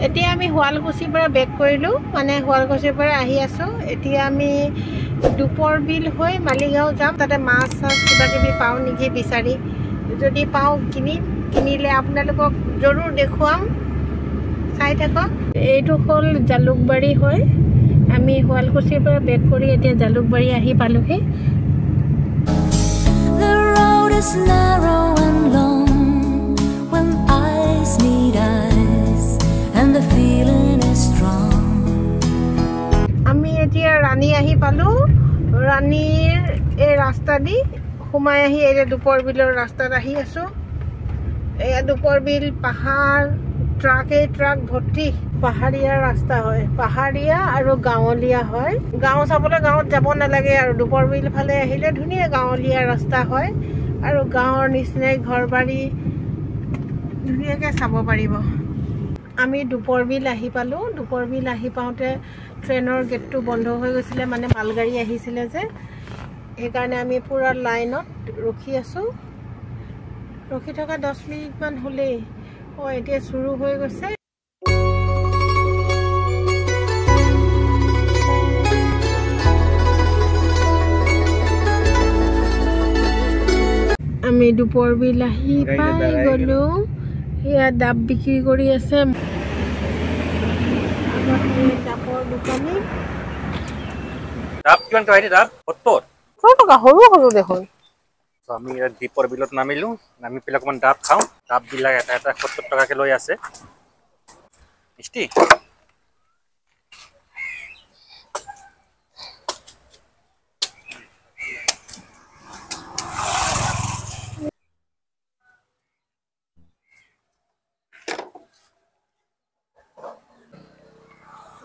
এতিয়া আমি শুৱালকুছিৰ পৰা বেক কৰিলোঁ, মানে শুৱালকুছিৰ পৰা আহি আছোঁ। এতিয়া আমি দুপৰ বিল হৈ মালিগাঁও যাম। তাতে মাছ চাছ কিবা কিবি পাওঁ নেকি বিচাৰি, যদি পাওঁ কিনিলে আপোনালোকক জৰুৰ দেখুৱাম, চাই থাকক। এইটো হ'ল জালুকবাৰী হৈ, আমি শুৱালকুছিৰ পৰা বেক কৰি এতিয়া জালুকবাৰী আহি পালোহি। The road is narrow and long when eyes meet eyes and the feeling is strong. আমি এতিয়া ৰাণী আহি পালোঁ। ৰাণীৰ এই ৰাস্তা দি সোমাই আহি এই দুপৰ বিলৰ ৰাস্তাত আহি আছোঁ। এয়া দুপৰ বিল পাহাৰ, ট্ৰাক ভৰ্তি। পাহাৰীয়া ৰাস্তা হয়, পাহাৰীয়া আৰু গাঁৱলীয়া হয়। গাঁও চাবলৈ গাঁৱত যাব নালাগে আৰু দুপৰ বিল ফালে আহিলে ধুনীয়া গাঁৱলীয়া ৰাস্তা হয় আৰু গাঁৱৰ নিচিনাই ঘৰ বাৰী ধুনীয়াকৈ চাব পাৰিব। আমি দুপৰ বিল আহি পালোঁ। দুপৰ বিল আহি পাওঁতে ট্ৰেইনৰ গেটটো বন্ধ হৈ গৈছিলে, মানে মালগাড়ী আহিছিলে যে, সেইকাৰণে আমি পূৰা লাইনত ৰখি আছোঁ। ৰখি থকা 10 মিনিটমান হ'লেই এতিয়া চুৰু হৈ গৈছে। আমি দুপৰ বিল আহি পাই গ'লোঁ। সেয়া ডাব বিক্ৰী কৰি আছে, ডাবৰ দোকানী। ডাব কিমান টকা? ডাব 70 টকা, সৰু দেখোন। আমি দ্বীপৰ বিলত নামিলো, নামি পেলাই অকণমান ডাব খাওঁ। ডাববিলাক এটা 70 টকাকৈ লৈ আছে। মিষ্টি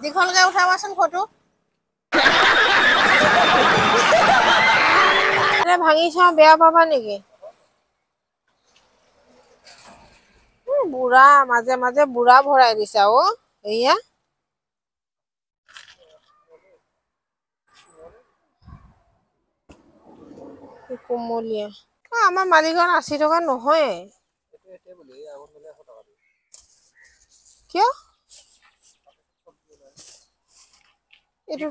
দীঘলকৈ উঠাবাচোন ফটো। ভাঙি চাওঁ, বেয়া পাবা নেকি? বুঢ়া মাজে মাজে বুঢ়া ভৰাই দিছা অ'। এয়া কোমলীয়া। আমাৰ মালিগাঁৱত 80 টকা নহয় কিয়? এইটো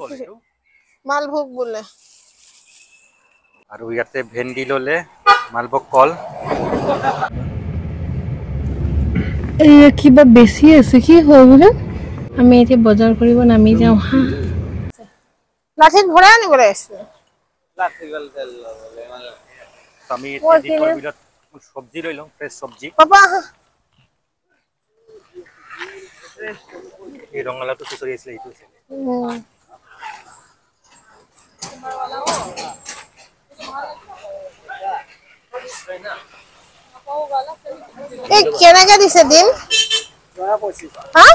মালভোগ বোলে। আৰু ইয়াতে ভেন্দি ল'লে, মালভোগ কল। এয়া কিবা বেছি আছে, কি হয় বোলে? আমি এতিয়া বজাৰ কৰিব নামি যাওঁ হা। লাঠিত ভৰাই আনিবলৈ আহিছে। আমি এতিয়া দ্বীপৰ বিলত চব্জি লৈ লওঁ, ফ্ৰেছ চব্জি। পাপা এই ৰঙালাওটো চুচৰি আছিলে, এইটো এই কেনেকে দিছে দিম? হা?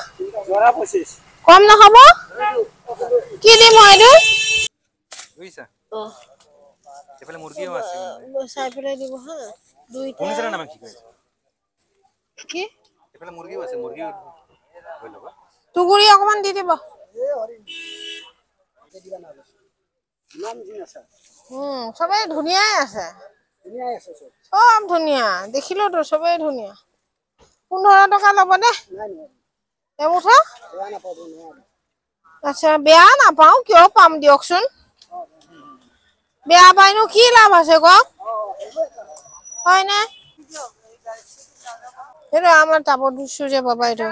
কম নহ'ব? কি দিম এইটো? বুজিছা? এইফালে মুৰ্গীও আছে। চাই পেলাই দিব হা। দুইটা কি? এইফালে মুৰ্গীও আছে, মুৰ্গীও হৈ ল'বা। টুকুৰি অকমান দি দিব। চবেই ধুনীয়াই আছে। চব ধুনীয়া, দেখিলোতো চবেই ধুনীয়া। 15 টকা ল'ব দে। এমুঠা? আচ্ছা, বেয়া নাপাওঁ, কিয় পাম দিয়কচোন। বেয়া পাইনো কি লাভ আছে কওক? হয়নে? সেইটো আমাৰ টাবত দিছো যে বাবা, এইটো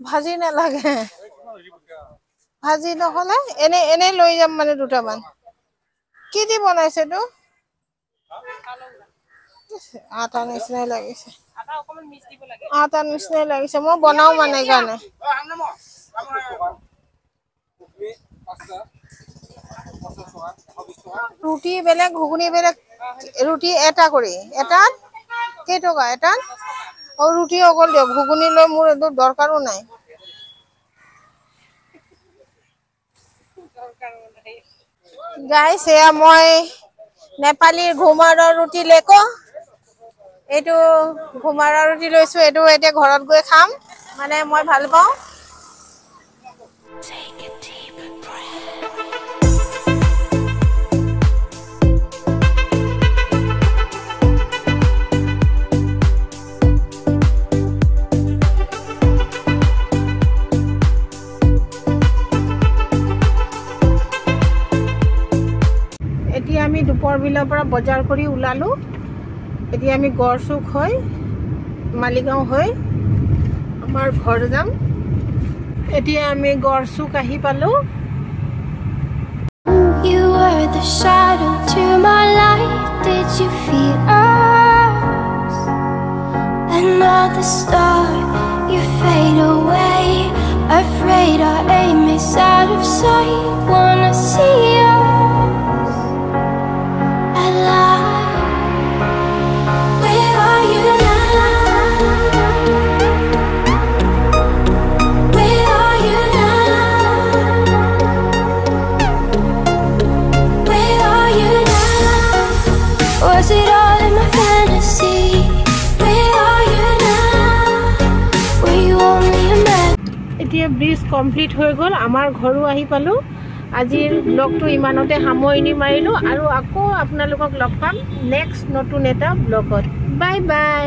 ভাজি নালাগে, ভাজি নহ'লে এনে লৈ যাম মানে দুটামান। কি দি বনাইছে তো? আটা নিচিনাই লাগিছে। আটা নিচিনাই লাগিছে, মই বনাও মানে কাৰণে। ৰুটি বেলেগ, ঘুগুনি বেলেগ। ৰুটি এটা কৰি, এটাত কেইটকা এটাত? আৰু ৰুটি অকল দিয়ক, ঘুগুনি লৈ মোৰ এইটো দৰকাৰো নাই। গাইছ, এয়া মই নেপালীৰ ঘুমাৰৰ ৰুটি লেক'। এইটো ঘুমাৰৰ ৰুটি লৈছো, এইটো এতিয়া ঘৰত গৈ খাম, মানে মই ভাল পাওঁ। Take a deep breath. দুপৰ বিলৰ পৰা বজাৰ কৰি ওলালো এতিয়া আমি গড়চুক হৈ মালিগাঁও হৈ আমাৰ ঘৰ যাম এতিয়া আমি গড়চুক আহি পালো You were the shadow to my light. Did you feel us? Another star, you fade away. Afraid our aim is out of sight. Wanna see us alive. Where are you now? Where are you now? Where are you now? Was it all in my fantasy? Where are you now? Were you only a man? এতিয়া bridge complete হৈ গ'ল আমাৰ ঘৰো আহি পালো আজিৰ ব্লগটো ইমানতে সামৰণি মাৰিলো আৰু আকৌ আপোনালোকক লগ পাম নেক্সট নতুন এটা ব্লগত বাই বাই